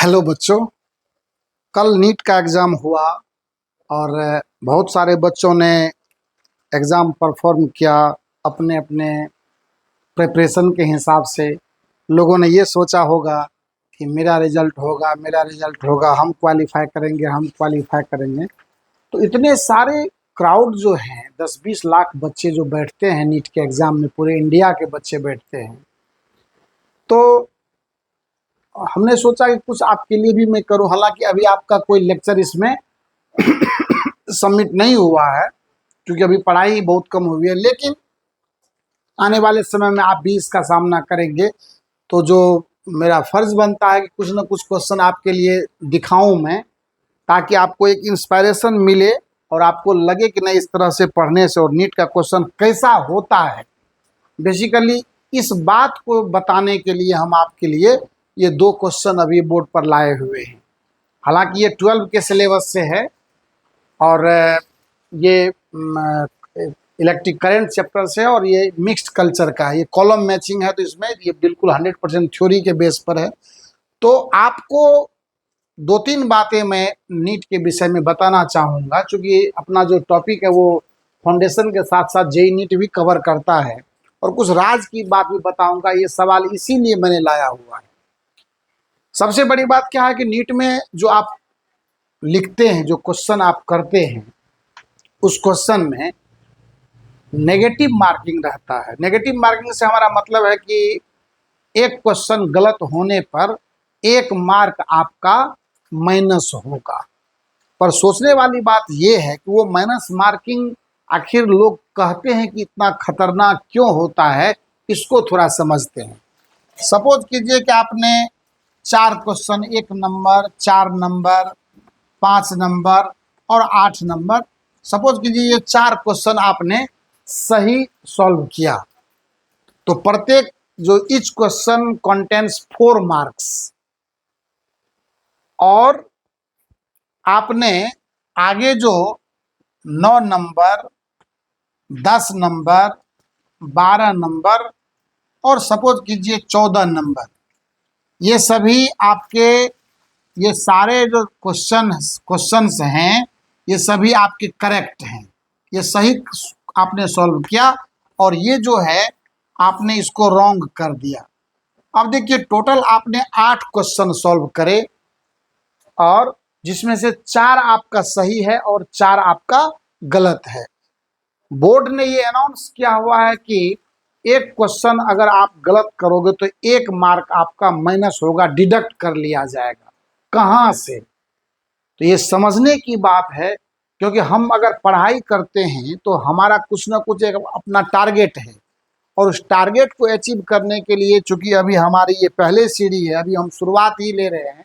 Hello बच्चों। कल NEET का एग्ज़ाम हुआ और बहुत सारे बच्चों ने एग्ज़ाम परफॉर्म किया अपने अपने प्रिपरेशन के हिसाब से। लोगों ने ये सोचा होगा कि मेरा रिज़ल्ट होगा, हम क्वालिफाई करेंगे, हम क्वालिफाई करेंगे। तो इतने सारे क्राउड जो हैं, 10-20 लाख बच्चे जो बैठते हैं नीट के एग्ज़ाम में, पूरे इंडिया के बच्चे बैठते हैं। तो हमने सोचा कि कुछ आपके लिए भी मैं करूं। हालांकि अभी आपका कोई लेक्चर इसमें सबमिट नहीं हुआ है क्योंकि अभी पढ़ाई बहुत कम हुई है, लेकिन आने वाले समय में आप भी इसका सामना करेंगे। तो जो मेरा फ़र्ज़ बनता है कि कुछ ना कुछ क्वेश्चन आपके लिए दिखाऊं मैं, ताकि आपको एक इंस्पायरेशन मिले और आपको लगे कि नहीं, इस तरह से पढ़ने से और नीट का क्वेश्चन कैसा होता है। बेसिकली इस बात को बताने के लिए हम आपके लिए ये 2 क्वेश्चन अभी बोर्ड पर लाए हुए हैं। हालांकि ये 12 के सिलेबस से है और ये इलेक्ट्रिक करंट चैप्टर से, और ये मिक्स्ड कल्चर का है। ये कॉलम मैचिंग है, तो इसमें ये बिल्कुल 100% थ्योरी के बेस पर है। तो आपको 2-3 बातें मैं नीट के विषय में बताना चाहूँगा, चूँकि अपना जो टॉपिक है वो फाउंडेशन के साथ साथ जेईई नीट भी कवर करता है, और कुछ राज की बात भी बताऊँगा। ये सवाल इसीलिए मैंने लाया हुआ है। सबसे बड़ी बात क्या है कि नीट में जो आप लिखते हैं, जो क्वेश्चन आप करते हैं, उस क्वेश्चन में नेगेटिव मार्किंग रहता है। नेगेटिव मार्किंग से हमारा मतलब है कि एक क्वेश्चन गलत होने पर 1 मार्क आपका माइनस होगा। पर सोचने वाली बात यह है कि वो माइनस मार्किंग आखिर लोग कहते हैं कि इतना खतरनाक क्यों होता है, इसको थोड़ा समझते हैं। सपोज कीजिए कि आपने 4 क्वेश्चन, 1 नंबर, 4 नंबर, 5 नंबर और 8 नंबर, सपोज कीजिए ये 4 क्वेश्चन आपने सही सॉल्व किया, तो प्रत्येक जो ईच क्वेश्चन कंटेन्स 4 मार्क्स, और आपने आगे जो 9 नंबर, 10 नंबर, 12 नंबर और सपोज कीजिए 14 नंबर, ये सभी आपके, ये सारे जो क्वेश्चंस हैं, ये सभी आपके करेक्ट हैं। ये सही आपने सॉल्व किया, और ये जो है आपने इसको रॉन्ग कर दिया। अब देखिए, टोटल आपने 8 क्वेश्चन सॉल्व करे, और जिसमें से 4 आपका सही है और 4 आपका गलत है। बोर्ड ने ये अनाउंस किया हुआ है कि एक क्वेश्चन अगर आप गलत करोगे तो 1 मार्क आपका माइनस होगा, डिडक्ट कर लिया जाएगा। कहाँ से? तो ये समझने की बात है, क्योंकि हम अगर पढ़ाई करते हैं तो हमारा कुछ ना कुछ एक अपना टारगेट है, और उस टारगेट को अचीव करने के लिए, चूंकि अभी हमारी ये पहले सीढ़ी है, अभी हम शुरुआत ही ले रहे हैं,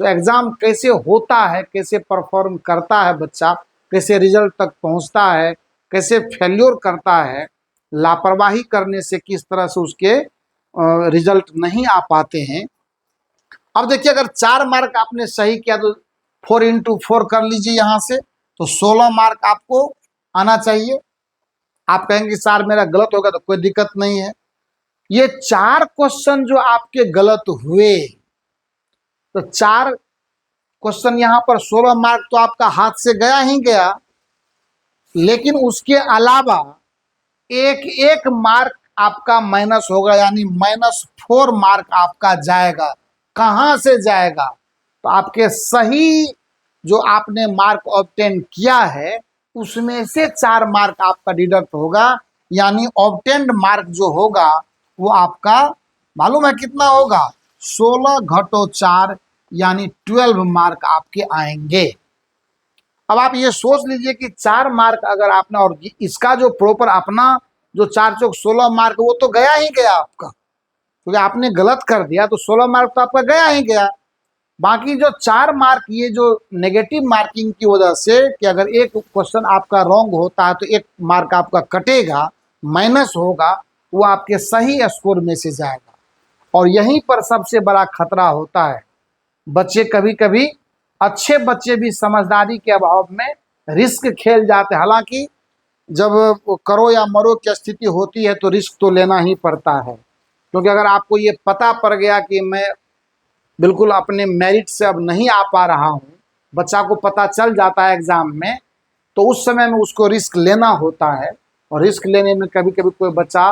तो एग्ज़ाम कैसे होता है, कैसे परफॉर्म करता है बच्चा, कैसे रिजल्ट तक पहुंचता है, कैसे फेल्योर करता है, लापरवाही करने से किस तरह से उसके रिजल्ट नहीं आ पाते हैं। अब देखिए, अगर 4 मार्क आपने सही किया तो 4 इंटू 4 कर लीजिए यहाँ से, तो 16 मार्क आपको आना चाहिए। आप कहेंगे सर मेरा गलत होगा, तो कोई दिक्कत नहीं है। ये 4 क्वेश्चन जो आपके गलत हुए, तो 4 क्वेश्चन यहाँ पर 16 मार्क तो आपका हाथ से गया ही गया, लेकिन उसके अलावा एक एक मार्क आपका माइनस होगा, यानी -4 मार्क आपका जाएगा। कहाँ से जाएगा? तो आपके सही जो आपने मार्क ऑब्टेन किया है, उसमें से 4 मार्क आपका डिडक्ट होगा, यानी ऑब्टेन्ड मार्क जो होगा वो आपका मालूम है कितना होगा? 16 घटो 4, यानी 12 मार्क आपके आएंगे। अब आप ये सोच लीजिए कि 4 मार्क अगर आपने, और इसका जो प्रॉपर अपना जो 4 चौक 16 मार्क, वो तो गया ही गया आपका, क्योंकि आपने गलत कर दिया, तो 16 मार्क तो आपका गया ही गया। बाकी जो 4 मार्क, ये जो नेगेटिव मार्किंग की वजह से, कि अगर एक क्वेश्चन आपका रॉन्ग होता है तो 1 मार्क आपका कटेगा, माइनस होगा, वो आपके सही स्कोर में से जाएगा। और यहीं पर सबसे बड़ा खतरा होता है। बच्चे कभी कभी, अच्छे बच्चे भी समझदारी के अभाव में रिस्क खेल जाते हैं। हालांकि जब करो या मरो की स्थिति होती है तो रिस्क तो लेना ही पड़ता है, क्योंकि अगर आपको ये पता पड़ गया कि मैं बिल्कुल अपने मेरिट से अब नहीं आ पा रहा हूँ, बच्चा को पता चल जाता है एग्ज़ाम में, तो उस समय में उसको रिस्क लेना होता है। और रिस्क लेने में कभी कभी कोई बच्चा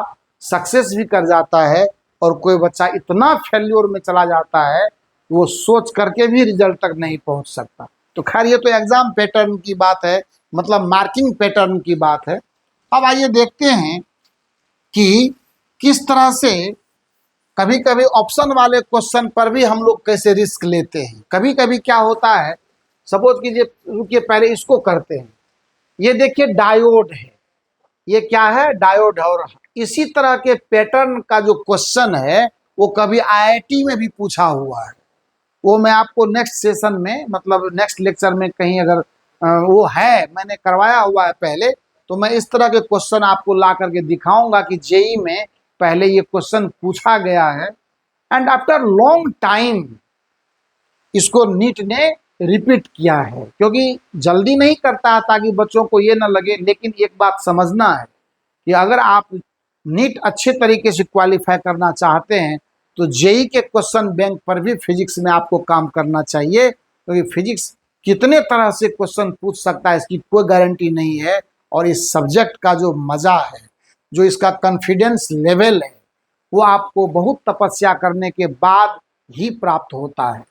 सक्सेस भी कर जाता है और कोई बच्चा इतना फेल्योर में चला जाता है कि वो सोच करके भी रिजल्ट तक नहीं पहुंच सकता। तो खैर ये तो एग्ज़ाम पैटर्न की बात है, मतलब मार्किंग पैटर्न की बात है। अब आइए देखते हैं कि किस तरह से कभी कभी ऑप्शन वाले क्वेश्चन पर भी हम लोग कैसे रिस्क लेते हैं। कभी कभी क्या होता है, सपोज कीजिए, रुकिए पहले इसको करते हैं। ये देखिए डायोड है, ये क्या है, डायोड है। और इसी तरह के पैटर्न का जो क्वेश्चन है वो कभी आईआईटी में भी पूछा हुआ है। वो मैं आपको नेक्स्ट सेशन में, मतलब नेक्स्ट लेक्चर में कहीं अगर वो है, मैंने करवाया हुआ है पहले, तो मैं इस तरह के क्वेश्चन आपको ला करके दिखाऊंगा कि जेई में पहले ये क्वेश्चन पूछा गया है एंड आफ्टर लॉन्ग टाइम इसको नीट ने रिपीट किया है, क्योंकि जल्दी नहीं करता है ताकि बच्चों को ये ना लगे। लेकिन एक बात समझना है कि अगर आप नीट अच्छे तरीके से क्वालिफाई करना चाहते हैं तो जेई के क्वेश्चन बैंक पर भी फिजिक्स में आपको काम करना चाहिए, क्योंकि फिजिक्स कितने तरह से क्वेश्चन पूछ सकता है इसकी कोई गारंटी नहीं है। और इस सब्जेक्ट का जो मज़ा है, जो इसका कॉन्फिडेंस लेवल है, वो आपको बहुत तपस्या करने के बाद ही प्राप्त होता है।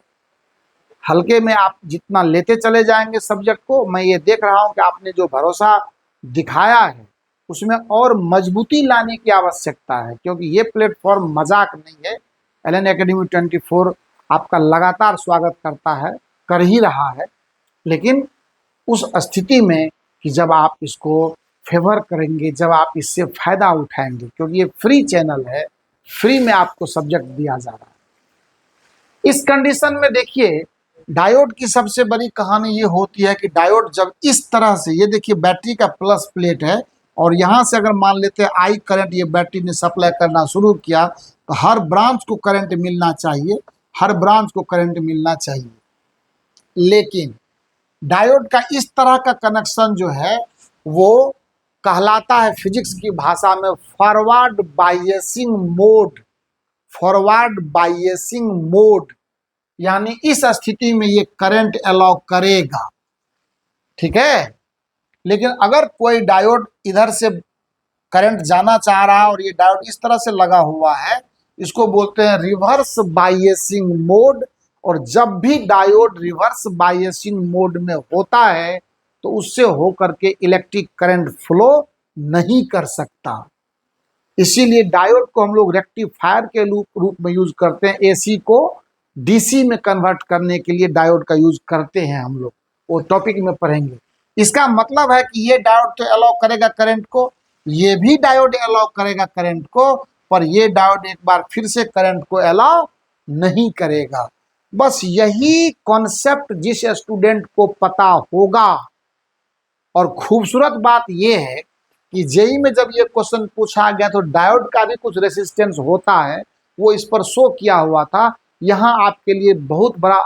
हल्के में आप जितना लेते चले जाएंगे सब्जेक्ट को, मैं ये देख रहा हूँ कि आपने जो भरोसा दिखाया है उसमें और मजबूती लाने की आवश्यकता है, क्योंकि ये प्लेटफॉर्म मजाक नहीं है। एलन एकेडमी 24 आपका लगातार स्वागत करता है, कर ही रहा है। लेकिन उस स्थिति में कि जब आप इसको फेवर करेंगे, जब आप इससे फ़ायदा उठाएंगे, क्योंकि ये फ्री चैनल है, फ्री में आपको सब्जेक्ट दिया जा रहा है। इस कंडीशन में देखिए डायोड की सबसे बड़ी कहानी ये होती है कि डायोड जब इस तरह से, ये देखिए बैटरी का प्लस प्लेट है और यहाँ से अगर मान लेते हैं आई करंट ये बैटरी ने सप्लाई करना शुरू किया, तो हर ब्रांच को करंट मिलना चाहिए, हर ब्रांच को करंट मिलना चाहिए। लेकिन डायोड का इस तरह का कनेक्शन जो है वो कहलाता है फिजिक्स की भाषा में forward biasing mode. Forward biasing mode यानी इस स्थिति में ये करंट अलाउ करेगा, ठीक है। लेकिन अगर कोई डायोड इधर से करंट जाना चाह रहा है और ये डायोड इस तरह से लगा हुआ है, इसको बोलते हैं रिवर्स बायसिंग मोड। और जब भी डायोड रिवर्स बायसिंग मोड में होता है तो उससे होकर के इलेक्ट्रिक करंट फ्लो नहीं कर सकता। इसीलिए डायोड को हम लोग रेक्टिफायर के रूप में यूज करते हैं। एसी को डीसी में कन्वर्ट करने के लिए डायोड का यूज करते हैं हम लोग, वो टॉपिक में पढ़ेंगे। इसका मतलब है कि ये डायोड तो अलाउ करेगा करंट को, ये भी डायोड अलाउ करेगा करंट को, पर ये डायोड एक बार फिर से करंट को अलाउ नहीं करेगा। बस यही कॉन्सेप्ट जिस स्टूडेंट को पता होगा, और खूबसूरत बात यह है कि जेई में जब ये क्वेश्चन पूछा गया तो डायोड का भी कुछ रेसिस्टेंस होता है, वो इस पर शो किया हुआ था। यहाँ आपके लिए बहुत बड़ा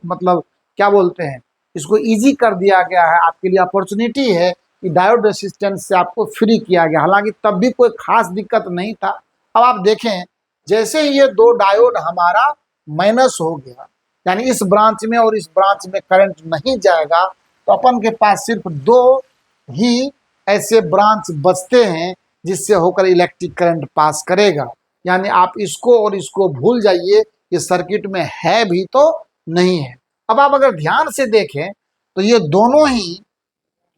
मतलब क्या बोलते हैं, इसको इजी कर दिया गया है, आपके लिए अपॉर्चुनिटी है कि डायोड रेसिस्टेंस से आपको फ्री किया गया। हालांकि तब भी कोई खास दिक्कत नहीं था। अब आप देखें, जैसे ही ये दो डायोड हमारा माइनस हो गया, यानी इस ब्रांच में और इस ब्रांच में करंट नहीं जाएगा, तो अपन के पास सिर्फ दो ही ऐसे ब्रांच बचते हैं जिससे होकर इलेक्ट्रिक करंट पास करेगा। यानी आप इसको और इसको भूल जाइए, ये सर्किट में है भी तो नहीं है। अब आप अगर ध्यान से देखें तो ये दोनों ही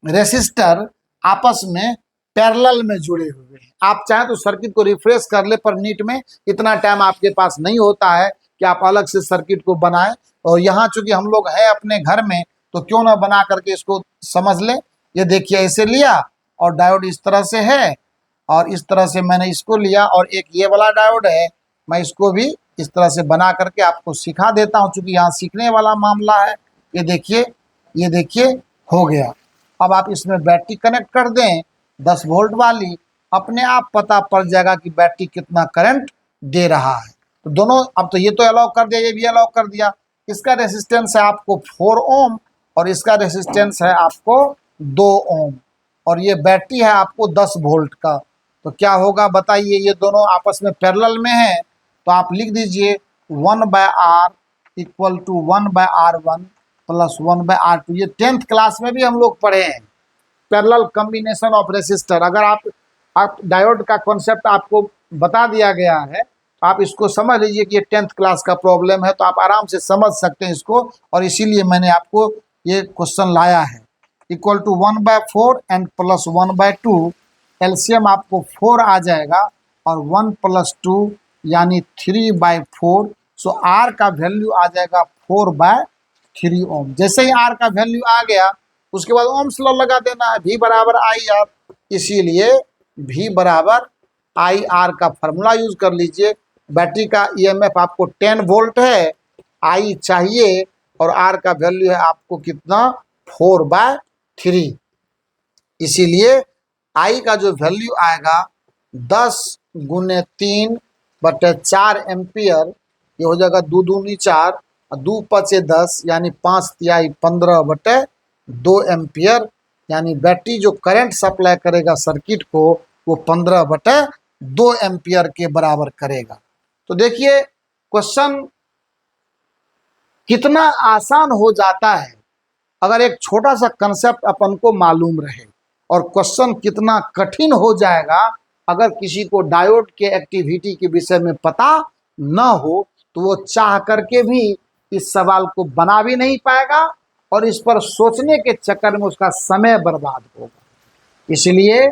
रेसिस्टर आपस में पैरेलल में जुड़े हुए हैं। आप चाहें तो सर्किट को रिफ्रेश कर ले, पर नीट में इतना टाइम आपके पास नहीं होता है कि आप अलग से सर्किट को बनाएं। और यहाँ चूंकि हम लोग हैं अपने घर में, तो क्यों ना बना करके इसको समझ लें। ये देखिए ऐसे लिया और डायोड इस तरह से है, और इस तरह से मैंने इसको लिया, और एक ये वाला डायोड है, मैं इसको भी इस तरह से बना करके आपको सिखा देता हूँ, चूंकि यहाँ सीखने वाला मामला है। ये देखिए हो गया। अब आप इसमें बैटरी कनेक्ट कर दें 10 वोल्ट वाली, अपने आप पता पड़ जाएगा कि बैटरी कितना करंट दे रहा है। तो दोनों, अब तो ये तो अलाउ कर दिया, ये भी अलाउ कर दिया। इसका रेसिस्टेंस है आपको 4 ओम और इसका रेसिस्टेंस है आपको 2 ओम, और ये बैटरी है आपको 10 वोल्ट का। तो क्या होगा बताइए, ये दोनों आपस में पैरेलल में है, तो आप लिख दीजिए 1/R equal to 1/r1 plus 1/r2। ये 10th क्लास में भी हम लोग पढ़े हैं, पैरेलल कॉम्बिनेशन ऑफ रेसिस्टर। अगर आप डायोड का कॉन्सेप्ट आपको बता दिया गया है, आप इसको समझ लीजिए कि ये 10th क्लास का प्रॉब्लम है, तो आप आराम से समझ सकते हैं इसको, और इसीलिए मैंने आपको ये क्वेश्चन लाया है। Equal to 1/4 and plus 1/2, LCM आपको 4 आ जाएगा, और 1 + 2 यानी 3/4। सो आर का वैल्यू आ जाएगा 4/3 ओम। जैसे ही आर का वैल्यू आ गया, उसके बाद ओम्स लॉ लगा देना है, V बराबर आई आर। इसीलिए V बराबर आई आर का फॉर्मूला यूज कर लीजिए। बैटरी का ईएमएफ आपको 10 वोल्ट है, आई चाहिए, और आर का वैल्यू है आपको कितना, 4/3। इसीलिए आई का जो वैल्यू आएगा 10 × 3/4 एम्पियर, ये हो जाएगा 2 दूनी 4 और 2 × 10 यानी 5 × 15/2 एम्पियर। यानी बैटरी जो करंट सप्लाई करेगा सर्किट को, वो 15/2 एम्पियर के बराबर करेगा। तो देखिए क्वेश्चन कितना आसान हो जाता है अगर एक छोटा सा कंसेप्ट अपन को मालूम रहे, और क्वेश्चन कितना कठिन हो जाएगा अगर किसी को डायोड के एक्टिविटी के विषय में पता न हो, तो वो चाह करके भी इस सवाल को बना भी नहीं पाएगा, और इस पर सोचने के चक्कर में उसका समय बर्बाद होगा। इसलिए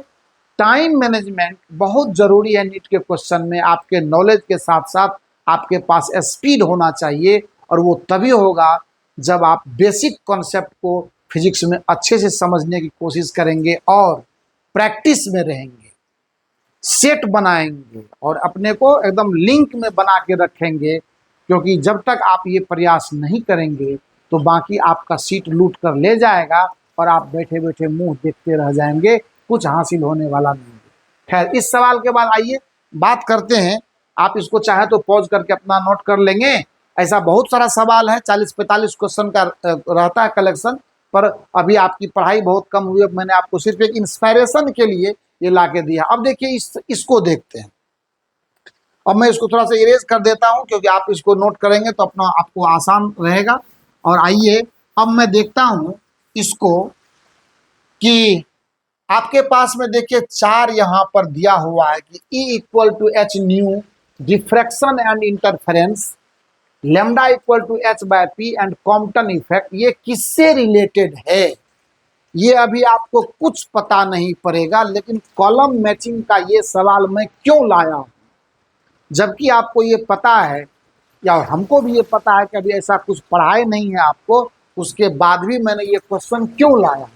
टाइम मैनेजमेंट बहुत जरूरी है नीट के क्वेश्चन में। आपके नॉलेज के साथ साथ आपके पास स्पीड होना चाहिए, और वो तभी होगा जब आप बेसिक कॉन्सेप्ट को फिजिक्स में अच्छे से समझने की कोशिश करेंगे, और प्रैक्टिस में रहेंगे, सेट बनाएंगे, और अपने को एकदम लिंक में बना के रखेंगे। क्योंकि जब तक आप ये प्रयास नहीं करेंगे, तो बाकी आपका सीट लूट कर ले जाएगा, और आप बैठे बैठे मुंह देखते रह जाएंगे, कुछ हासिल होने वाला नहीं है। खैर, इस सवाल के बाद आइए बात करते हैं। आप इसको चाहे तो पॉज करके अपना नोट कर लेंगे। ऐसा बहुत सारा सवाल है, 40-45 क्वेश्चन का रहता है कलेक्शन, पर अभी आपकी पढ़ाई बहुत कम हुई है। मैंने आपको सिर्फ एक इंस्पायरेशन के लिए ये ला के दिया। अब देखिए इसको देखते हैं। अब मैं इसको थोड़ा सा इरेज कर देता हूं, क्योंकि आप इसको नोट करेंगे तो अपना आपको आसान रहेगा। और आइए अब मैं देखता हूं इसको, कि आपके पास में देखिए 4 यहाँ पर दिया हुआ है कि E = H new diffraction and interference, lambda = H/P and Compton effect. ये किससे रिलेटेड है ये अभी आपको कुछ पता नहीं पड़ेगा, लेकिन कॉलम मैचिंग का ये सवाल मैं क्यों लाया हूं, जबकि आपको ये पता है, या हमको भी ये पता है कि अभी ऐसा कुछ पढ़ाए नहीं है आपको, उसके बाद भी मैंने ये क्वेश्चन क्यों लाया।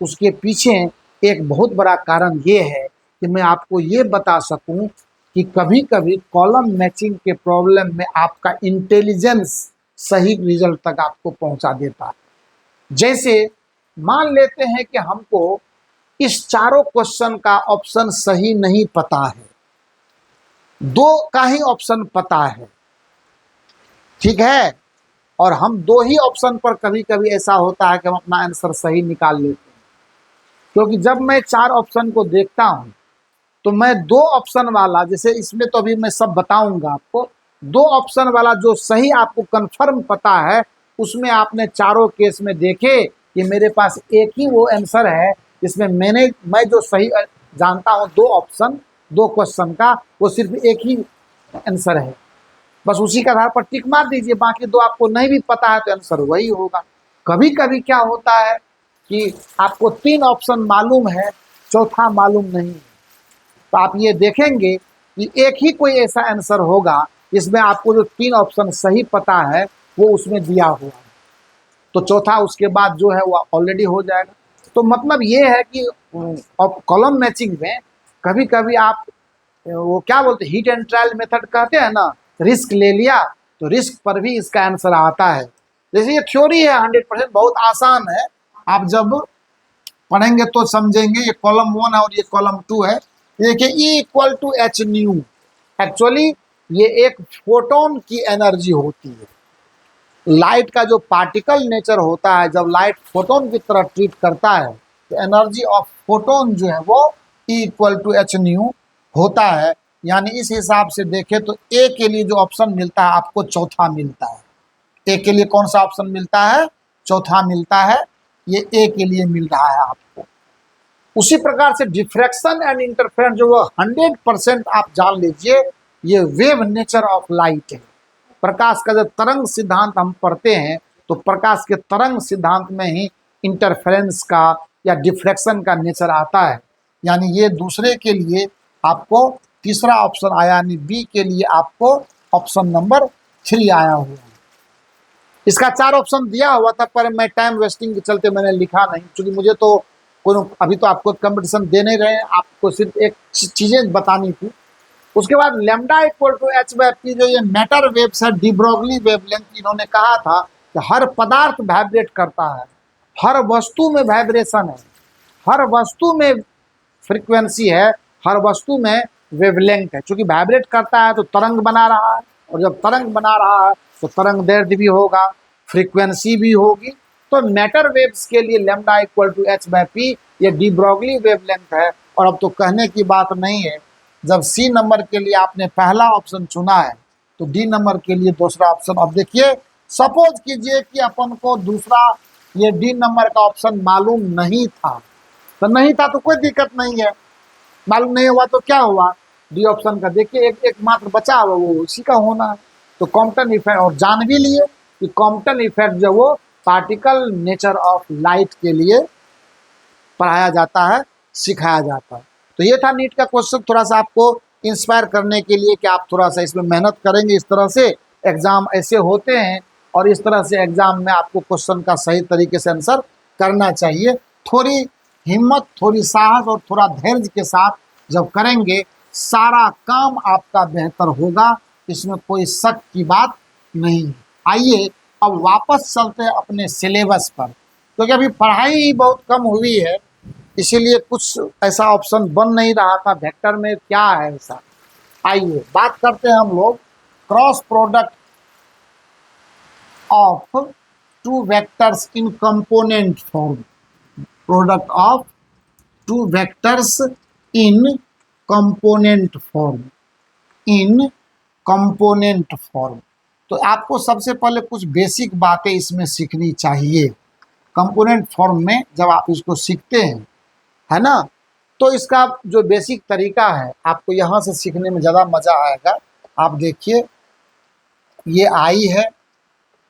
उसके पीछे एक बहुत बड़ा कारण ये है कि मैं आपको ये बता सकूं कि कभी कभी कॉलम मैचिंग के प्रॉब्लम में आपका इंटेलिजेंस सही रिजल्ट तक आपको पहुंचा देता है। जैसे मान लेते हैं कि हमको इस चारों क्वेश्चन का ऑप्शन सही नहीं पता है, 2 का ही ऑप्शन पता है, ठीक है, और हम 2 ही ऑप्शन पर कभी कभी ऐसा होता है कि हम अपना आंसर सही निकाल लेते हैं। क्योंकि जब मैं 4 ऑप्शन को देखता हूं, तो मैं 2 ऑप्शन वाला, जैसे इसमें तो अभी मैं सब बताऊंगा आपको, 2 ऑप्शन वाला जो सही आपको कंफर्म पता है, उसमें आपने चारों केस में देखे कि मेरे पास एक ही वो आंसर है जिसमें मैं जो सही जानता हूं 2 ऑप्शन 2 क्वेश्चन का, वो सिर्फ एक ही आंसर है। बस उसी के आधार पर टिक मार दीजिए, बाकी 2 आपको नहीं भी पता है तो आंसर वही होगा। कभी कभी क्या होता है कि आपको 3 ऑप्शन मालूम है, चौथा मालूम नहीं है, तो आप ये देखेंगे कि एक ही कोई ऐसा आंसर होगा जिसमें आपको जो 3 ऑप्शन सही पता है वो उसमें दिया हुआ है, तो चौथा उसके बाद जो है वो ऑलरेडी हो जाएगा। तो मतलब ये है कि कॉलम मैचिंग में कभी कभी आप वो क्या बोलते हैं, हिट एंड ट्रायल मेथड कहते हैं ना, रिस्क ले लिया तो रिस्क पर भी इसका आंसर आता है। जैसे ये थ्योरी है 100% बहुत आसान है, आप जब पढ़ेंगे तो समझेंगे। ये कॉलम 1 है और ये कॉलम 2 है। देखिए E = H न्यू, एक्चुअली ये एक फोटोन की एनर्जी होती है। लाइट का जो पार्टिकल नेचर होता है, जब लाइट फोटोन की तरह ट्रीट करता है, तो एनर्जी ऑफ फोटोन जो है वो E = H न्यू होता है। यानी इस हिसाब से देखें तो ए के लिए जो ऑप्शन मिलता है आपको चौथा मिलता है। ए के लिए कौन सा ऑप्शन मिलता है? चौथा मिलता है, ये ए के लिए मिल रहा है आपको। उसी प्रकार से डिफ्रैक्शन एंड इंटरफेरेंस जो वो 100% आप जान लीजिए, ये वेव नेचर ऑफ लाइट है। प्रकाश का जब तरंग सिद्धांत हम पढ़ते हैं तो प्रकाश के तरंग सिद्धांत में ही इंटरफेरेंस का या डिफ्रैक्शन का नेचर आता है। यानी ये दूसरे के लिए आपको तीसरा ऑप्शन आया, यानी बी के लिए आपको ऑप्शन नंबर 3 आया हुआ है। इसका 4 ऑप्शन दिया हुआ था, पर मैं टाइम वेस्टिंग के चलते मैंने लिखा नहीं, क्योंकि मुझे तो कोई अभी तो आपको कंपटीशन दे नहीं रहे हैं, आपको सिर्फ एक चीज़ें बतानी थी। उसके बाद lambda equal to h by p, जो ये मैटर वेव्स है, डी ब्रोगली वेवलेंथ, इन्होंने कहा था कि हर पदार्थ वाइब्रेट करता है, हर वस्तु में वाइब्रेशन है, हर वस्तु में फ्रीक्वेंसी है, हर वस्तु में वेवलेंथ है। क्योंकि वाइब्रेट करता है तो तरंग बना रहा है, और जब तरंग बना रहा है तो तरंग दैर्ध्य भी होगा, फ्रीक्वेंसी भी होगी। तो मैटर वेव्स के लिए lambda equal to h by p, ये डी ब्रोगली वेवलेंथ है। और अब तो कहने की बात नहीं है, जब सी नंबर के लिए आपने पहला ऑप्शन चुना है तो डी नंबर के लिए दूसरा ऑप्शन। अब देखिए, सपोज कीजिए कि अपन को दूसरा ये डी नंबर का ऑप्शन मालूम नहीं था, तो नहीं था तो कोई दिक्कत नहीं है, मालूम नहीं हुआ तो क्या हुआ, डी ऑप्शन का देखिए एक मात्र बचा हुआ, वो उसी का होना है। तो कॉम्पटन इफेक्ट, और जान भी लिए कि कॉम्पटन इफेक्ट जो वो पार्टिकल नेचर ऑफ लाइट के लिए पढ़ाया जाता है, सिखाया जाता है। तो ये था नीट का क्वेश्चन, थोड़ा सा आपको इंस्पायर करने के लिए कि आप थोड़ा सा इसमें मेहनत करेंगे। इस तरह से एग्ज़ाम ऐसे होते हैं, और इस तरह से एग्ज़ाम में आपको क्वेश्चन का सही तरीके से आंसर करना चाहिए। थोड़ी हिम्मत, थोड़ी साहस और थोड़ा धैर्य के साथ जब करेंगे, सारा काम आपका बेहतर होगा, इसमें कोई शक की बात नहीं है। आइए अब वापस चलते हैं अपने सिलेबस पर, क्योंकि अभी पढ़ाई ही बहुत कम हुई है, इसीलिए कुछ ऐसा ऑप्शन बन नहीं रहा था वेक्टर में, क्या है ऐसा। आइए बात करते हैं हम लोग cross product of two vectors in component form. Product of two vectors in component form, in component form. तो आपको सबसे पहले कुछ बेसिक बातें इसमें सीखनी चाहिए। कंपोनेंट फॉर्म में जब आप इसको सीखते हैं, है ना, तो इसका जो बेसिक तरीका है आपको यहाँ से सीखने में ज़्यादा मज़ा आएगा। आप देखिए, ये आई है,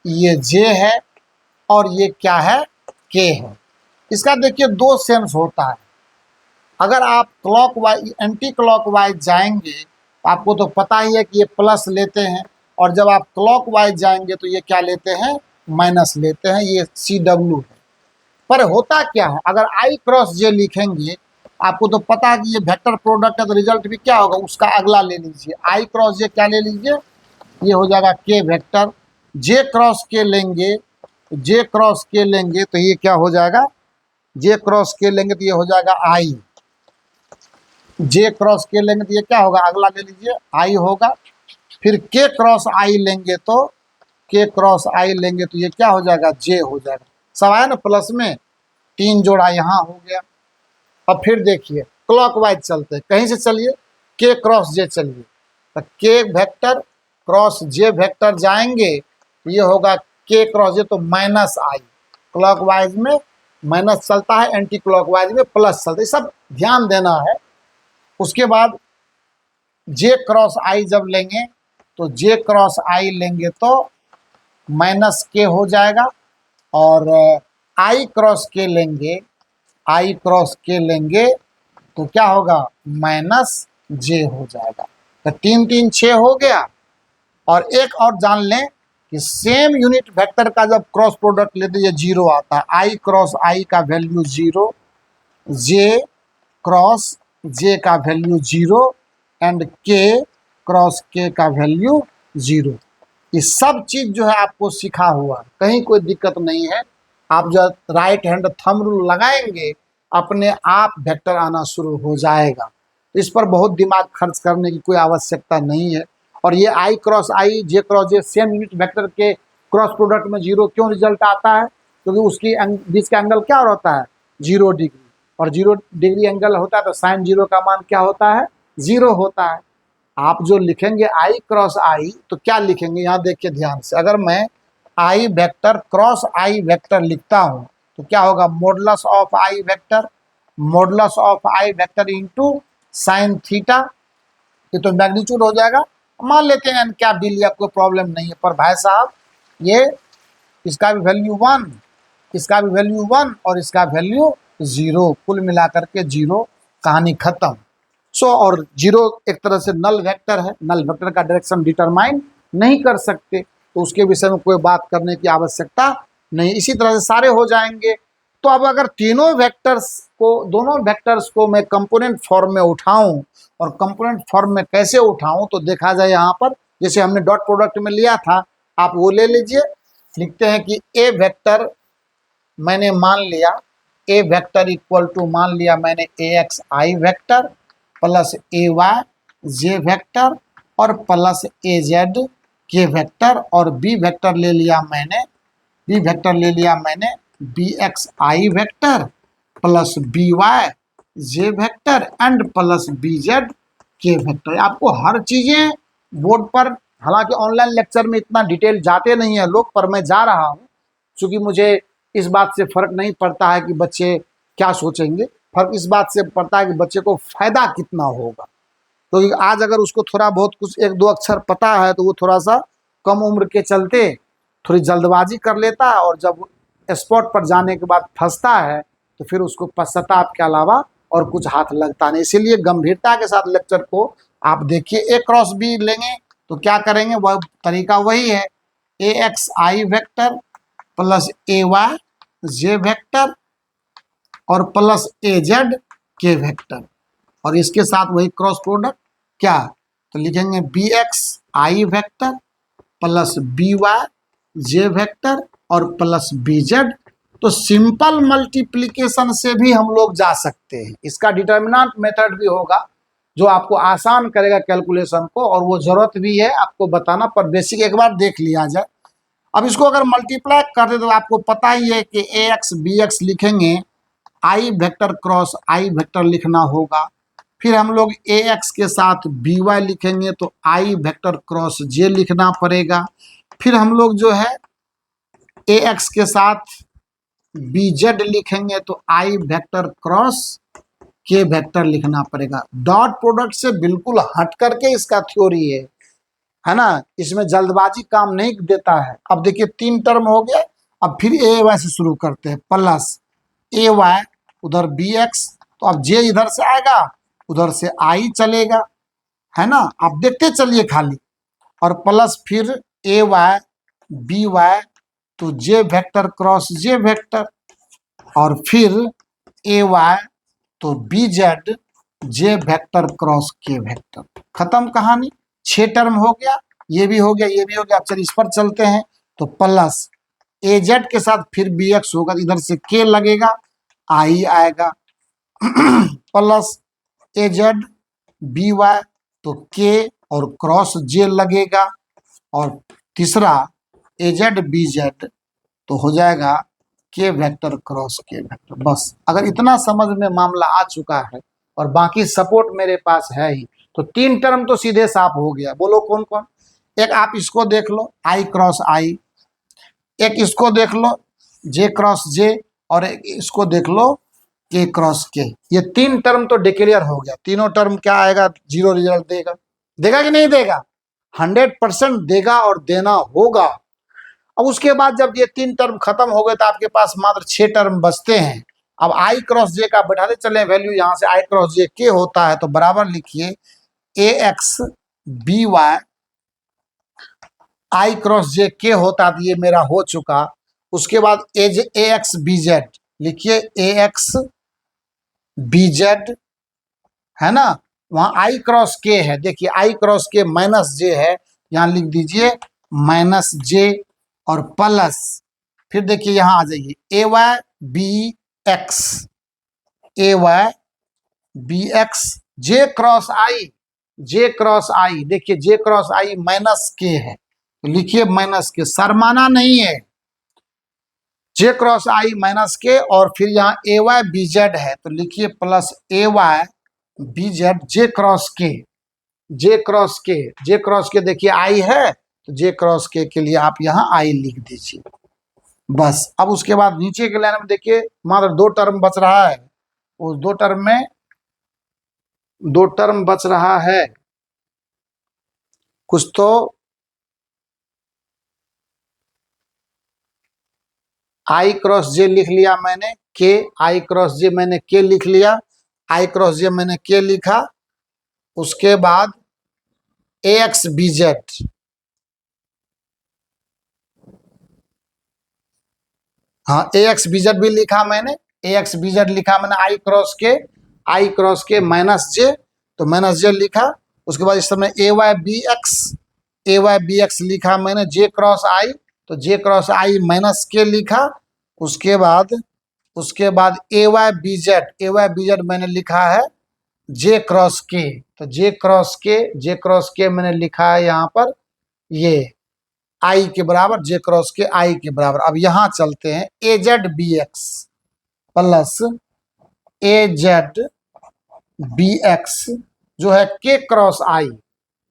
ये जे है, और ये क्या है, के है। इसका देखिए दो सेंस होता है। अगर आप क्लॉकवाइज एंटी क्लॉकवाइज जाएंगे, आपको तो पता ही है कि ये प्लस लेते हैं, और जब आप क्लॉकवाइज जाएंगे तो ये क्या लेते हैं, माइनस लेते हैं। ये CW है। पर होता क्या है, अगर आई क्रॉस जे लिखेंगे, आपको तो पता है कि ये वेक्टर प्रोडक्ट है, तो रिजल्ट भी क्या होगा, उसका अगला ले लीजिए। आई क्रॉस जे क्या ले लीजिए, ये हो जाएगा के वेक्टर। जे क्रॉस के लेंगे, जे क्रॉस के लेंगे तो ये क्या हो जाएगा, जे क्रॉस के लेंगे तो ये हो जाएगा आई। जे क्रॉस के लेंगे तो ये क्या होगा, अगला ले लीजिए, आई होगा। फिर के क्रॉस आई लेंगे तो, के क्रॉस आई लेंगे तो ये क्या हो जाएगा, जे हो जाएगा। सब आया ना प्लस में, 3 जोड़ा यहाँ हो गया। अब फिर देखिए क्लॉकवाइज चलते हैं, कहीं से चलिए, के क्रॉस जे चलिए, तो के वेक्टर क्रॉस जे वेक्टर जाएंगे तो ये होगा के क्रॉस जे, तो माइनस आई। क्लॉकवाइज में माइनस चलता है, एंटी क्लॉकवाइज में प्लस चलता है, सब ध्यान देना है। उसके बाद जे क्रॉस आई जब लेंगे तो जे क्रॉस आई लेंगे तो माइनस के हो जाएगा, और आई क्रॉस के लेंगे, आई क्रॉस के लेंगे तो क्या होगा, माइनस जे हो जाएगा। तो 3 3 6 हो गया। और एक और जान लें कि सेम यूनिट वेक्टर का जब क्रॉस प्रोडक्ट लेते ये 0 आता है। आई क्रॉस आई का वैल्यू 0, जे क्रॉस जे का वैल्यू 0, एंड के क्रॉस के का वैल्यू 0। ये सब चीज़ जो है आपको सीखा हुआ है, कहीं कोई दिक्कत नहीं है। आप जब राइट हैंड थंब रूल लगाएंगे, अपने आप वेक्टर आना शुरू हो जाएगा। तो इस पर बहुत दिमाग खर्च करने की कोई आवश्यकता नहीं है। और ये आई क्रॉस आई, जे क्रॉस जे, सेम यूनिट वेक्टर के क्रॉस प्रोडक्ट में 0 क्यों रिजल्ट आता है, क्योंकि उसकी बीच का एंगल क्या होता है, 0 डिग्री, और 0 डिग्री एंगल होता है तो साइन 0 का मान क्या होता है, 0 होता है। आप जो लिखेंगे आई क्रॉस आई तो क्या लिखेंगे, यहाँ देखिए ध्यान से, अगर मैं आई वेक्टर क्रॉस आई वेक्टर लिखता हूं तो क्या होगा, modulus of I vector, modulus of I vector into sine theta, ये तो मैग्नीट्यूड हो जाएगा। मान लेते हैं क्या डी लिया, कोई प्रॉब्लम नहीं है, पर भाई साहब ये इसका भी वैल्यू 1, इसका भी वैल्यू 1 और इसका वैल्यू 0, कुल मिलाकर के 0, कहानी खत्म। और 0 एक तरह से नल वेक्टर है, नल वेक्टर का डायरेक्शन डिटरमाइन नहीं कर सकते, तो उसके विषय में कोई बात करने की आवश्यकता नहीं। इसी तरह से सारे हो जाएंगे। तो अब अगर तीनों वेक्टर्स को, दोनों वेक्टर्स को मैं कंपोनेंट फॉर्म में उठाऊं, और कंपोनेंट फॉर्म में कैसे उठाऊं, तो देखा जाए यहाँ पर जैसे हमने डॉट प्रोडक्ट में लिया था, आप वो ले लीजिए। लिखते हैं कि ए वेक्टर मैंने मान लिया, ए वेक्टर इक्वल टू मान लिया मैंने a x i vector plus a y j vector और plus a z k vector, और बी वेक्टर ले लिया मैंने, बी वेक्टर ले लिया मैंने b x i vector plus b y j vector and plus b z k vector. आपको हर चीज़ें बोर्ड पर, हालांकि ऑनलाइन लेक्चर में इतना डिटेल जाते नहीं है लोग, पर मैं जा रहा हूँ क्योंकि मुझे इस बात से फ़र्क नहीं पड़ता है कि बच्चे क्या सोचेंगे, फर्क इस बात से पड़ता है कि बच्चे को फ़ायदा कितना होगा। तो आज अगर उसको थोड़ा बहुत कुछ एक दो अक्षर पता है तो वो थोड़ा सा कम उम्र के चलते थोड़ी जल्दबाजी कर लेता है, और जब स्पॉट पर जाने के बाद फंसता है तो फिर उसको पश्चाताप के अलावा और कुछ हाथ लगता नहीं। इसीलिए गंभीरता के साथ लेक्चर को आप देखिए। ए क्रॉस बी लेंगे तो क्या करेंगे, वह तरीका वही है, ए x i vector plus a y j vector और plus a z k vector, और इसके साथ वही क्रॉस प्रोडक्ट क्या, तो लिखेंगे B x i vector plus b y j vector और प्लस बी जेड। तो सिंपल मल्टीप्लिकेशन से भी हम लोग जा सकते हैं, इसका डिटर्मिनेंट मेथड भी होगा जो आपको आसान करेगा कैलकुलेशन को, और वो ज़रूरत भी है आपको बताना, पर बेसिक एक बार देख लिया जाए। अब इसको अगर मल्टीप्लाई कर दे तो आपको पता ही है कि ए एक्स बी एक्स लिखेंगे, आई वेक्टर क्रॉस आई वेक्टर लिखना होगा, फिर हम लोग ए एक्स के साथ बी वाई लिखेंगे तो आई वेक्टर क्रॉस जे लिखना पड़ेगा, फिर हम लोग जो है ए एक्स के साथ बी जेड लिखेंगे तो आई वेक्टर क्रॉस के वेक्टर लिखना पड़ेगा। डॉट प्रोडक्ट से बिल्कुल हट करके इसका थ्योरी है ना, इसमें जल्दबाजी काम नहीं देता है। अब देखिए 3 टर्म हो गया, अब फिर ए वाई से शुरू करते हैं, प्लस ए वाई उधर बी एक्स, तो अब जे इधर से आएगा उधर से आई चलेगा, है ना, आप देखते चलिए खाली, और प्लस फिर ए वाई बी वाई तो जे वेक्टर क्रॉस जे वेक्टर, और फिर ए वाई तो B Z J vector cross के वेक्टर, खत्म कहानी। 6 टर्म हो गया, ये भी हो गया, ये भी हो गया। अब चलिए इस पर चलते हैं, तो प्लस ए जेड के साथ फिर बी एक्स होगा, इधर से के लगेगा, आई आएगा plus a Z B Y तो के और क्रॉस जे लगेगा, और तीसरा ए जेड बी जेड तो हो जाएगा के वेक्टर क्रॉस के वेक्टर। बस अगर इतना समझ में मामला आ चुका है और बाकी सपोर्ट मेरे पास है ही, तो 3 टर्म तो सीधे साफ हो गया। बोलो कौन कौन, एक आप इसको देख लो आई क्रॉस आई, एक इसको देख लो जे क्रॉस जे, और एक इसको देख लो के क्रॉस के। ये 3 टर्म तो डिक्लेयर हो गया। तीनों टर्म क्या आएगा, 0 रिजल्ट देगा, देगा कि नहीं देगा, 100% देगा और देना होगा। अब उसके बाद जब ये 3 टर्म खत्म हो गए तो आपके पास मात्र 6 टर्म बचते हैं। अब आई क्रॉस जे का बैठाते चले वैल्यू, यहाँ से आई क्रॉस जे के होता है तो बराबर लिखिए ए एक्स बी वाई आई क्रॉस जे के होता, तो ये मेरा हो चुका। उसके बाद ए एक्स बी जेड लिखिए, ए एक्स बी जेड, है ना, वहां आई क्रॉस के है, देखिए आई क्रॉस के माइनस जे है, यहाँ लिख दीजिए माइनस जे और प्लस, फिर देखिए यहां आ जाइए ए वाई बी एक्स, ए वाई बी एक्स जे क्रॉस आई, जे क्रॉस आई, देखिए जे क्रॉस आई माइनस के है तो लिखिए माइनस के, शर्माना नहीं है, जे क्रॉस आई माइनस के, और फिर यहाँ ए वाई बी जेड है तो लिखिए plus a Y B Z J cross के, जे क्रॉस के, जे क्रॉस के देखिए आई है तो जे क्रॉस के लिए आप यहाँ आई लिख दीजिए बस। अब उसके बाद नीचे के लाइन में देखिए मात्र 2 टर्म बच रहा है, उस 2 टर्म में 2 टर्म बच रहा है, कुछ तो आई क्रॉस जे लिख लिया मैंने, के आई क्रॉस जे मैंने के लिख लिया, आई क्रॉस जे मैंने के लिखा। उसके बाद ए एक्स बी जेड, हाँ ए एक्स बी जेड भी लिखा मैंने, ए एक्स बी जेड लिखा मैंने, आई क्रॉस के माइनस जे, तो माइनस जे लिखा। उसके बाद इस समय ए वाई बी एक्स लिखा मैंने, जे क्रॉस आई, तो जे क्रॉस आई माइनस के लिखा। उसके बाद ए वाई बी जेड मैंने लिखा है जे क्रॉस के, तो जे क्रॉस के मैंने लिखा है यहाँ पर ये आई के बराबर, जे क्रॉस के आई के बराबर। अब यहां चलते हैं, ए Z B x plus a Z B x जो है के क्रॉस आई,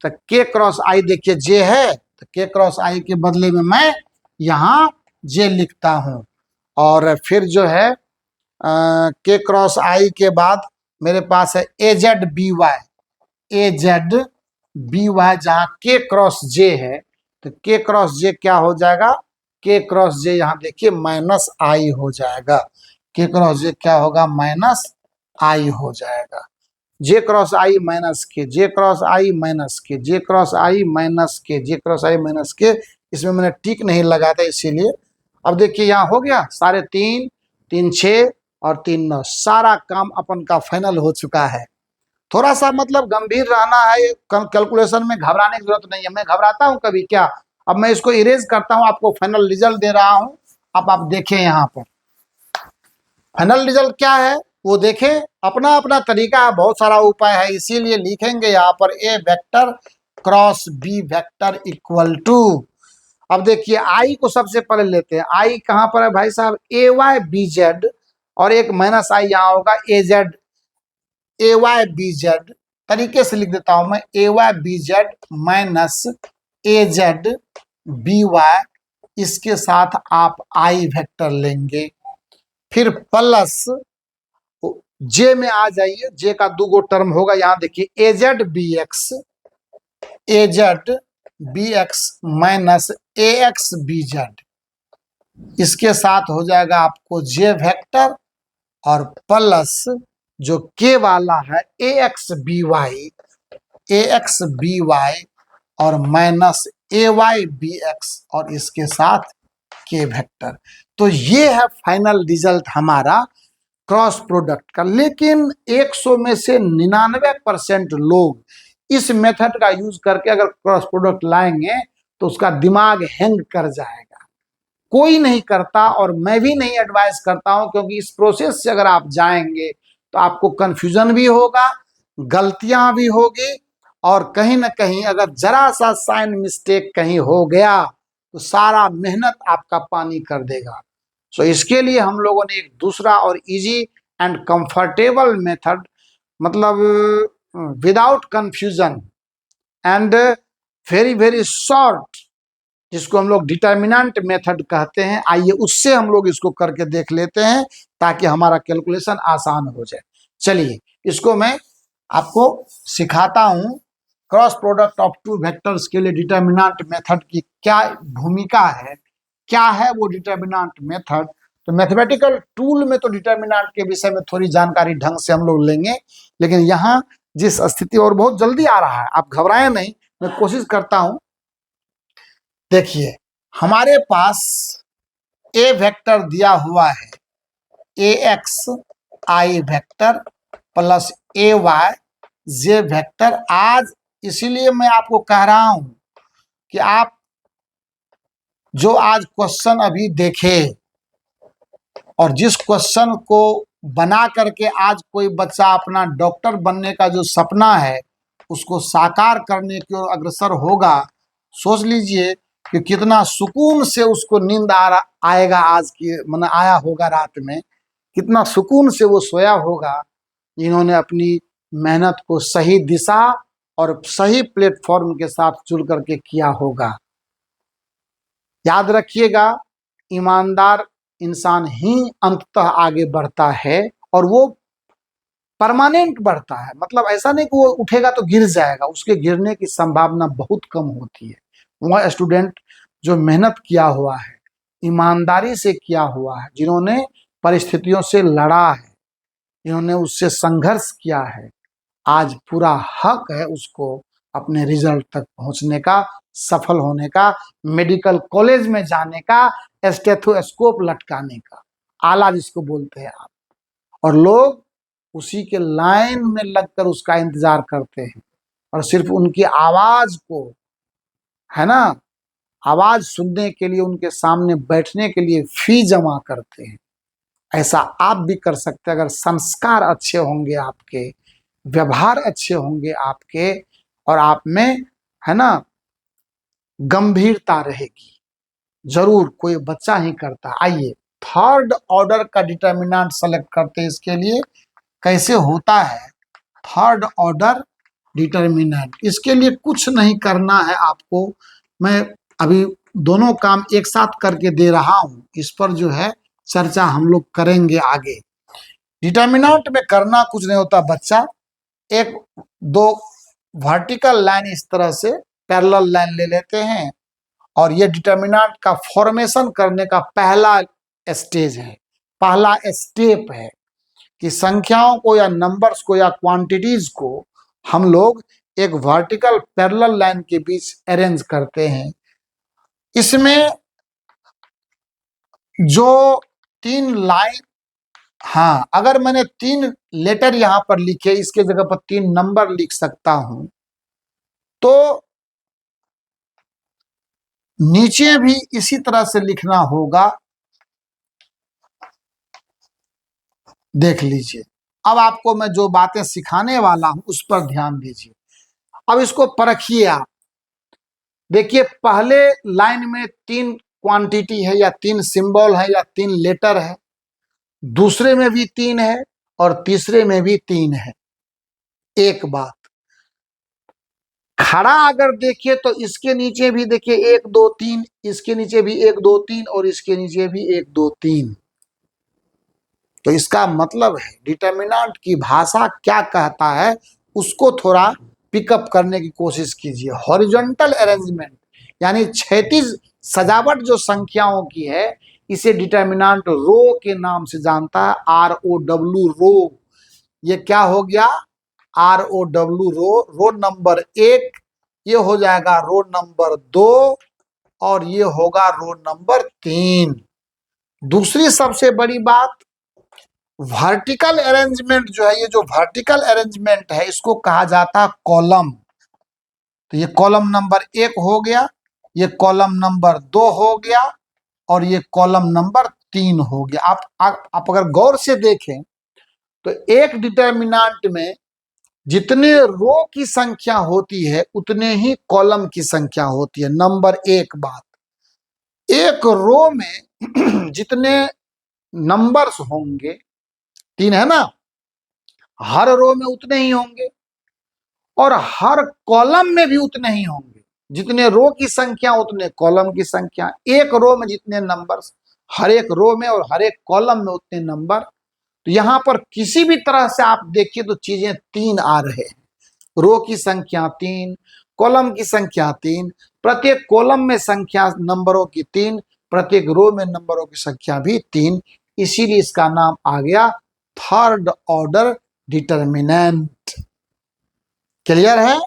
तो के क्रॉस आई देखिए जे है, तो के क्रॉस आई के बदले में मैं यहां जे लिखता हूं। और फिर जो है के क्रॉस आई के बाद मेरे पास है ए जेड बी वाई, जहां के क्रॉस जे है, तो के क्रॉस जे क्या हो जाएगा, के क्रॉस जे यहाँ देखिए माइनस आई हो जाएगा, के क्रॉस जे क्या होगा, माइनस आई हो जाएगा। जे क्रॉस आई माइनस के, जे क्रॉस आई माइनस के, जे क्रॉस आई माइनस के, जे क्रॉस आई माइनस के, इसमें मैंने टिक नहीं लगा था इसीलिए। अब देखिए यहाँ हो गया, 3.5 3 6 और 3 9, सारा काम अपन का फाइनल हो चुका है। थोड़ा सा मतलब गंभीर रहना है, कैलकुलेशन में घबराने की जरूरत नहीं है। मैं घबराता हूं कभी क्या? अब मैं इसको इरेज करता हूं, आपको फाइनल रिजल्ट दे रहा हूं। अब आप देखें यहाँ पर फाइनल रिजल्ट क्या है वो देखें, अपना अपना तरीका है, बहुत सारा उपाय है, इसीलिए लिखेंगे यहाँ पर a vector cross b vector equal to. अब देखिए आई को सबसे पहले लेते हैं, आई कहां पर है भाई साहब, ए वाई बी जेड, और एक माइनस आई यहाँ होगा ए वाई बी जेड, तरीके से लिख देता हूं मैं, ए वाई बी जेड माइनस ए जेड बी वाई, इसके साथ आप आई वेक्टर लेंगे, फिर प्लस जे में आ जाइए, जे का 2 गो टर्म होगा, यहां देखिए ए जेड बी एक्स माइनस ए एक्स बी जेड, इसके साथ हो जाएगा आपको जे वेक्टर, और प्लस जो के वाला है ए एक्स बी वाई और माइनस ए वाई बी एक्स, और इसके साथ के वेक्टर। तो ये है फाइनल रिजल्ट हमारा क्रॉस प्रोडक्ट का। लेकिन 100 में से 99% लोग इस मेथड का यूज करके अगर क्रॉस प्रोडक्ट लाएंगे तो उसका दिमाग हैंग कर जाएगा, कोई नहीं करता, और मैं भी नहीं एडवाइस करता हूं, क्योंकि इस प्रोसेस से अगर आप जाएंगे तो आपको कंफ्यूजन भी होगा, गलतियां भी होगी, और कहीं ना कहीं अगर जरा सा साइन मिस्टेक कहीं हो गया तो सारा मेहनत आपका पानी कर देगा। सो इसके लिए हम लोगों ने एक दूसरा और इजी एंड कंफर्टेबल मेथड, मतलब without confusion and very very short, जिसको हम लोग डिटर्मिनेंट मेथड कहते हैं, आइए उससे हम लोग इसको करके देख लेते हैं ताकि हमारा कैलकुलेशन आसान हो जाए। चलिए इसको मैं आपको सिखाता हूं, क्रॉस प्रोडक्ट ऑफ 2 वेक्टर्स के लिए डिटर्मिनेंट मेथड की क्या भूमिका है, क्या है वो डिटर्मिनेंट मेथड। तो मैथमेटिकल टूल में तो डिटर्मिनेंट के विषय में थोड़ी जानकारी ढंग से हम लोग लेंगे, लेकिन यहाँ जिस स्थिति, और बहुत जल्दी आ रहा है, आप घबराएं नहीं, मैं कोशिश करता हूं। देखिए हमारे पास ए वेक्टर दिया हुआ है, ए x i vector plus a y j vector. आज इसीलिए मैं आपको कह रहा हूं कि आप जो आज क्वेश्चन अभी देखे, और जिस क्वेश्चन को बना करके आज कोई बच्चा अपना डॉक्टर बनने का जो सपना है उसको साकार करने की ओर अग्रसर होगा, सोच लीजिए कि कितना सुकून से उसको नींद आएगा, आज की मतलब आया होगा रात में, कितना सुकून से वो सोया होगा, इन्होंने अपनी मेहनत को सही दिशा और सही प्लेटफॉर्म के साथ जुड़ करके किया होगा। याद रखिएगा, ईमानदार इंसान ही अंततः आगे बढ़ता है और वो परमानेंट बढ़ता है। मतलब ऐसा नहीं कि वो उठेगा तो गिर जाएगा, उसके गिरने की संभावना बहुत कम होती है। वह स्टूडेंट जो मेहनत किया हुआ है, ईमानदारी से किया हुआ है, जिन्होंने परिस्थितियों से लड़ा है, जिन्होंने उससे संघर्ष किया है, आज पूरा हक है उसको अपने रिजल्ट तक पहुंचने का, सफल होने का, मेडिकल कॉलेज में जाने का, स्टेथोस्कोप लटकाने का, आला जिसको बोलते हैं आप। और लोग उसी के लाइन में लगकर उसका इंतजार करते हैं और सिर्फ उनकी आवाज को, है ना, आवाज सुनने के लिए उनके सामने बैठने के लिए फी जमा करते हैं। ऐसा आप भी कर सकते हैं अगर संस्कार अच्छे होंगे आपके, व्यवहार अच्छे होंगे आपके, और आप में, है ना, गंभीरता रहेगी। जरूर कोई बच्चा ही करता। आइए थर्ड ऑर्डर का डिटर्मिनेंट सेलेक्ट करते हैं। इसके लिए कैसे होता है थर्ड ऑर्डर डिटर्मिनेंट? इसके लिए कुछ नहीं करना है आपको, मैं अभी दोनों काम एक साथ करके दे रहा हूं, इस पर जो है चर्चा हम लोग करेंगे आगे। डिटर्मिनेंट में करना कुछ नहीं होता बच्चा, एक दो वर्टिकल लाइन इस तरह से पैरेलल लाइन ले लेते हैं और ये डिटर्मिनेंट का फॉर्मेशन करने का पहला स्टेज है, पहला स्टेप है कि संख्याओं को या नंबर्स को या क्वांटिटीज को हम लोग एक वर्टिकल पैरेलल लाइन के बीच अरेंज करते हैं। इसमें जो तीन लाइन, हाँ, अगर मैंने 3 लेटर यहां पर लिखे, इसके जगह पर 3 नंबर लिख सकता हूं, तो नीचे भी इसी तरह से लिखना होगा। देख लीजिए, अब आपको मैं जो बातें सिखाने वाला हूं उस पर ध्यान दीजिए। अब इसको परखिए आप। देखिए, पहले लाइन में 3 क्वांटिटी है या 3 सिंबल है या 3 लेटर है, दूसरे में भी 3 है और तीसरे में भी 3 है। एक बात, खड़ा अगर देखिए तो इसके नीचे भी देखिए 1 2 3, इसके नीचे भी 1 2 3 और इसके नीचे भी 1 2 3। तो इसका मतलब है डिटर्मिनेंट की भाषा क्या कहता है उसको थोड़ा पिकअप करने की कोशिश कीजिए। हॉरिजॉन्टल अरेंजमेंट यानी क्षैतिज सजावट जो संख्याओं की है, इसे डिटर्मिनेंट रो के नाम से जानता है। ROW रो। ये क्या हो गया? ROW रो। रो नंबर 1 ये हो जाएगा रो नंबर 2 और ये होगा रो नंबर 3। दूसरी सबसे बड़ी बात, वर्टिकल अरेंजमेंट जो है, ये जो वर्टिकल अरेंजमेंट है इसको कहा जाता है कॉलम। तो ये कॉलम नंबर 1 हो गया, ये कॉलम नंबर 2 हो गया और ये कॉलम नंबर 3 हो गया। आप अगर गौर से देखें तो एक डिटर्मिनेंट में जितने रो की संख्या होती है उतने ही कॉलम की संख्या होती है। नंबर 1 बात, एक रो में जितने नंबर्स होंगे, 3 है ना, हर रो में उतने ही होंगे और हर कॉलम में भी उतने ही होंगे। जितने रो की संख्या उतने कॉलम की संख्या। एक रो में जितने नंबर्स, हर एक रो में और हर एक कॉलम में उतने नंबर। तो यहां पर किसी भी तरह से आप देखिए तो चीजें 3 आ रहे हैं। रो की संख्या 3, कॉलम की संख्या 3, प्रत्येक कॉलम में संख्या नंबरों की 3, प्रत्येक रो में नंबरों की संख्या भी 3। इसीलिए इसका नाम आ गया थर्ड ऑर्डर डिटर्मिनेंट। क्लियर है?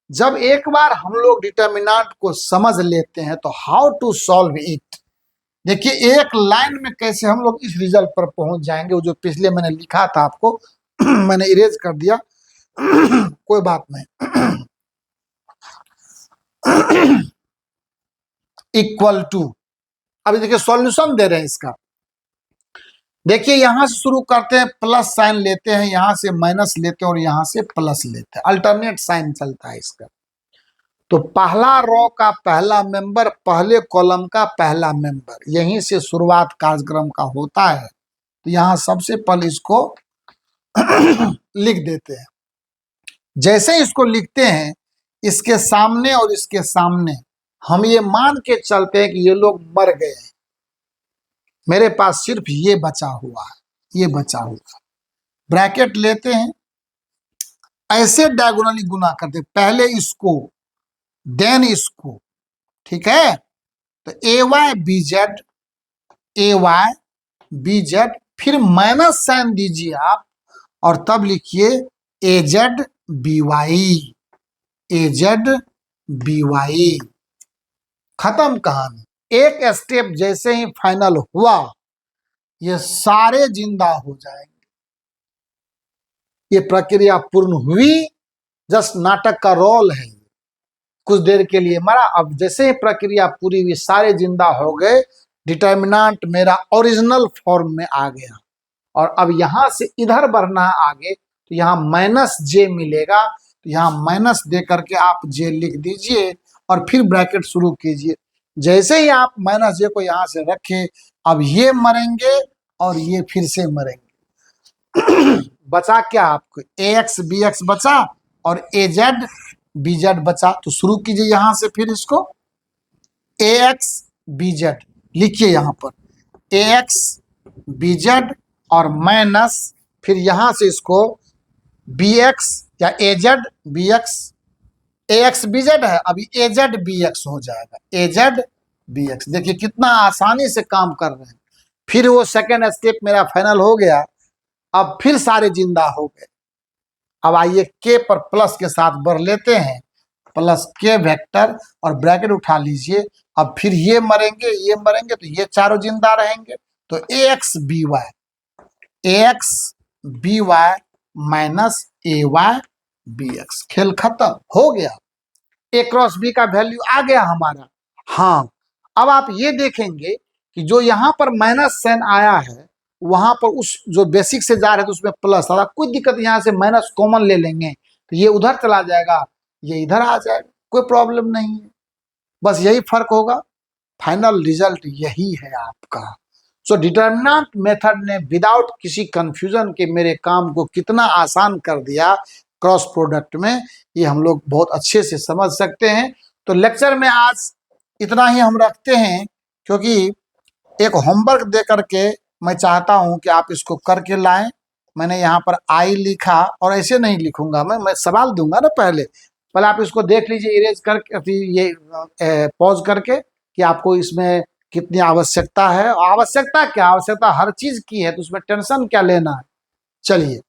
जब एक बार हम लोग डिटर्मिनेंट को समझ लेते हैं तो हाउ टू सॉल्व इट, देखिए एक लाइन में कैसे हम लोग इस रिजल्ट पर पहुंच जाएंगे। वो जो पिछले मैंने लिखा था आपको मैंने इरेज कर दिया कोई बात नहीं। इक्वल टू, अभी देखिए सॉल्यूशन दे रहे हैं इसका। देखिए यहां से शुरू करते हैं, प्लस साइन लेते हैं, यहां से माइनस लेते हैं और यहां से प्लस लेते हैं। अल्टरनेट साइन चलता है इसका। तो पहला रो का पहला मेंबर, पहले कॉलम का पहला मेंबर, यहीं से शुरुआत कार्यक्रम का होता है। तो यहां सबसे पहले इसको लिख देते हैं। जैसे इसको लिखते हैं, इसके सामने और इसके सामने हम ये मान के चलते हैं कि ये लोग मर गए हैं, मेरे पास सिर्फ ये बचा हुआ है, ये बचा हुआ। ब्रैकेट लेते हैं, ऐसे डायगोनली गुना करते, पहले इसको देन इसको, ठीक है। तो ए वाई बी जेड, ए वाई बी जेड, फिर माइनस साइन दीजिए आप और तब लिखिए ए जेड बी वाई, ए जेड बी वाई। खत्म कहानी। एक स्टेप जैसे ही फाइनल हुआ ये सारे जिंदा हो जाएंगे। ये प्रक्रिया पूर्ण हुई, जस्ट नाटक का रोल है, कुछ देर के लिए मरा, अब जैसे ही प्रक्रिया पूरी हुई सारे जिंदा हो गए, डिटर्मिनेंट मेरा ओरिजिनल फॉर्म में आ गया। और अब यहां से इधर बढ़ना है आगे, तो यहाँ माइनस जे मिलेगा, तो यहाँ माइनस दे करके आप जे लिख दीजिए और फिर ब्रैकेट शुरू कीजिए। जैसे ही आप माइनस जे को यहाँ से रखें, अब ये मरेंगे और ये फिर से मरेंगे। बचा क्या आपको, ए एक्स बी एक्स बचा और ए जेड बी जेड बचा। तो शुरू कीजिए यहां से, फिर इसको ए एक्स बी जेड लिखिए यहां पर, ए एक्स बी जेड और माइनस, फिर यहां से इसको बी एक्स या ए जेड बी एक्स, ए एक्स बी जेड है, अभी ए जेड बी एक्स हो जाएगा, ए जेड बी एक्स। देखिए कितना आसानी से काम कर रहे हैं। फिर वो सेकेंड स्टेप मेरा फाइनल हो गया, अब फिर सारे जिंदा हो गए। अब आइए के पर प्लस के साथ बढ़ लेते हैं, प्लस के वेक्टर और ब्रैकेट उठा लीजिए। अब फिर ये मरेंगे तो ये चारों जिंदा रहेंगे। तो ए एक्स बी वाई, ए एक्स बी वाई माइनस ए वाई बी एक्स, खेल खत्म हो गया। ए क्रॉस बी का वैल्यू आ गया हमारा। हाँ, अब आप ये देखेंगे कि जो यहाँ पर माइनस साइन आया है वहां पर उस जो बेसिक से जा रहे थे उसमें प्लस आ रहा, कोई दिक्कत, यहाँ से माइनस कॉमन ले लेंगे तो ये उधर चला जाएगा, ये इधर आ जाएगा, कोई प्रॉब्लम नहीं है। बस यही फर्क होगा, फाइनल रिजल्ट यही है आपका। सो डिटर्मिनेंट मेथड ने विदाउट किसी कंफ्यूजन के मेरे काम को कितना आसान कर दिया क्रॉस प्रोडक्ट में, ये हम लोग बहुत अच्छे से समझ सकते हैं। तो लेक्चर में आज इतना ही हम रखते हैं, क्योंकि एक होमवर्क दे करके मैं चाहता हूं कि आप इसको करके लाएं। मैंने यहाँ पर आई लिखा और ऐसे नहीं लिखूंगा, मैं सवाल दूंगा ना, पहले आप इसको देख लीजिए इरेज करके, ये पॉज करके कि आपको इसमें कितनी आवश्यकता है। आवश्यकता क्या, आवश्यकता हर चीज की है, तो उसमें टेंशन क्या लेना है। चलिए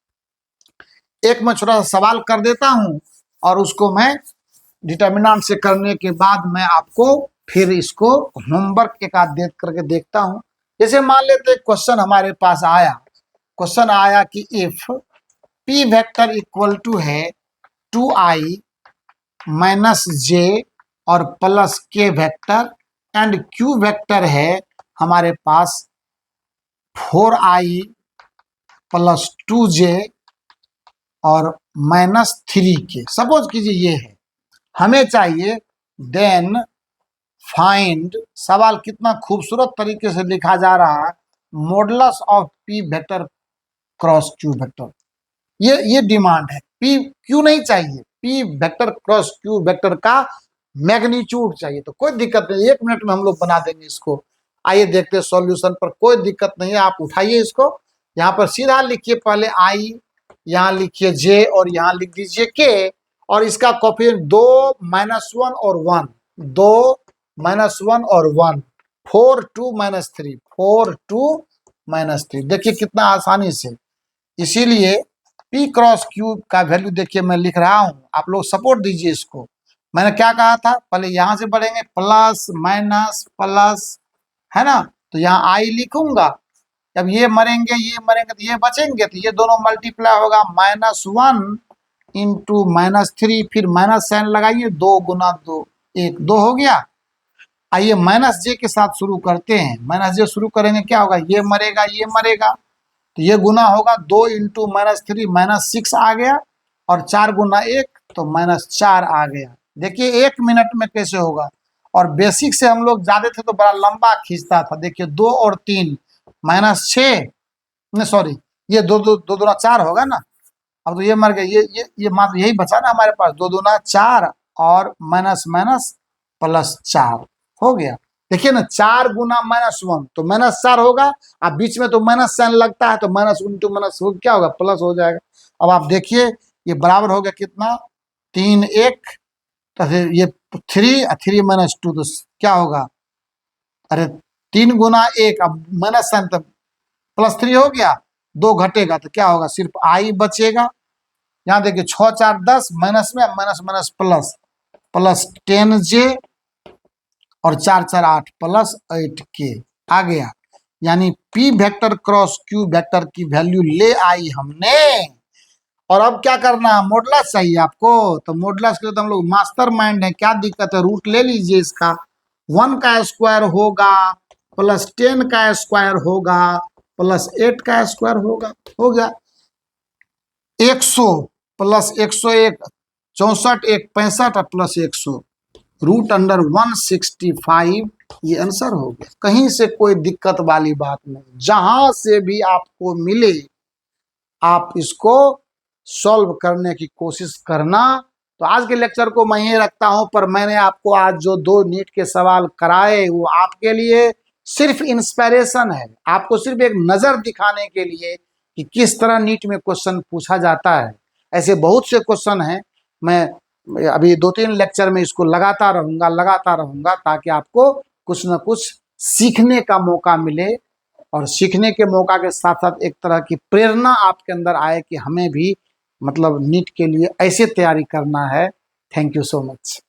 एक मैं छोटा सा सवाल कर देता हूं और उसको मैं डिटर्मिनेंट से करने के बाद मैं आपको फिर इसको होमवर्क एक आध दे करके देखता हूं। जैसे मान लेते क्वेश्चन हमारे पास आया, क्वेश्चन आया कि if p vector equal to है 2i माइनस जे और प्लस के वेक्टर एंड क्यू वेक्टर है हमारे पास 4i प्लस 2j और माइनस 3k, सपोज कीजिए ये है, हमें चाहिए देन फाइंड, सवाल कितना खूबसूरत तरीके से लिखा जा रहा है, modulus of P vector cross Q vector. ये डिमांड है, पी क्यू नहीं चाहिए, P vector cross Q vector का मैग्नीट्यूड चाहिए। तो कोई दिक्कत नहीं, 1 मिनट में हम लोग बना देंगे इसको। आइए देखते हैं सॉल्यूशन पर, कोई दिक्कत नहीं है। आप उठाइए इसको, यहाँ पर सीधा लिखिए, पहले आई, यहाँ लिखिए जे और यहाँ लिख दीजिए के, और इसका कोफिशिएंट 2 -1 और 1, 2 -1 और 1, 4 2 -3, 4 2 -3। देखिए कितना आसानी से। इसीलिए P क्रॉस Q का वैल्यू देखिए मैं लिख रहा हूं, आप लोग सपोर्ट दीजिए इसको। मैंने क्या कहा था, पहले यहां से बढ़ेंगे प्लस माइनस प्लस, है ना, तो यहाँ I लिखूंगा। जब ये मरेंगे तो ये बचेंगे, तो ये दोनों मल्टीप्लाई होगा, -1 इंटू -3, फिर माइनस साइन लगाइए, 2 गुना 2 1, 2 हो गया। आइए माइनस जे के साथ शुरू करते हैं, माइनस जे शुरू करेंगे क्या होगा, ये मरेगा, तो ये गुना होगा 2 इंटू -3 -6 आ गया, और 4 गुना 1 तो -4 आ गया। देखिए 1 मिनट में कैसे होगा। और बेसिक से हम लोग जाते थे तो बड़ा लंबा खींचता था। देखिए 2 और 3 -6, नहीं सॉरी, ये 2 2 2 दूना 4 होगा ना। अब तो ये मर गया, ये मात्र यही बचा ना हमारे पास, 2 दूना 4 और माइनस माइनस +4 हो गया। देखिए ना, 4 गुना -1 तो -4 होगा। अब बीच में तो माइनस साइन लगता है तो माइनस इंटू माइनस क्या होगा, प्लस हो जाएगा। अब आप देखिए ये बराबर हो गया कितना, 3 1, तो फिर ये 3 3 -2 तो क्या होगा, अरे 3 गुना 1, अब माइनस साइन तो +3 हो गया, 2 घटेगा तो क्या होगा, सिर्फ आई बचेगा। यहाँ देखिए 6 4 10, माइनस में माइनस माइनस प्लस, +10j और 4 4 8 +8k आ गया। यानी P vector cross Q vector की वैल्यू ले आई हमने। और अब क्या करना है, मॉडुलस चाहिए आपको, तो मॉडुलस के लिए तो हम लोग मास्टर माइंड है, क्या दिक्कत है, रूट ले लीजिए इसका। 1 का स्क्वायर होगा +10 का स्क्वायर होगा +8 का स्क्वायर होगा, हो गया। 100 +101 64, 1 65 और +100 √165, ये आंसर हो गया। कहीं से कोई दिक्कत वाली बात नहीं, जहां से भी आपको मिले आप इसको सॉल्व करने की कोशिश करना। तो आज के लेक्चर को मैं ये रखता हूं, पर मैंने आपको आज जो 2 नीट के सवाल कराए वो आपके लिए सिर्फ इंस्पिरेशन है, आपको सिर्फ एक नजर दिखाने के लिए कि किस तरह नीट में क्वेश्चन पूछा जाता है। ऐसे बहुत से क्वेश्चन हैं, मैं अभी 2-3 लेक्चर में इसको लगाता रहूंगा ताकि आपको कुछ न कुछ सीखने का मौका मिले, और सीखने के मौका के साथ साथ एक तरह की प्रेरणा आपके अंदर आए कि हमें भी मतलब नीट के लिए ऐसे तैयारी करना है। Thank you so much.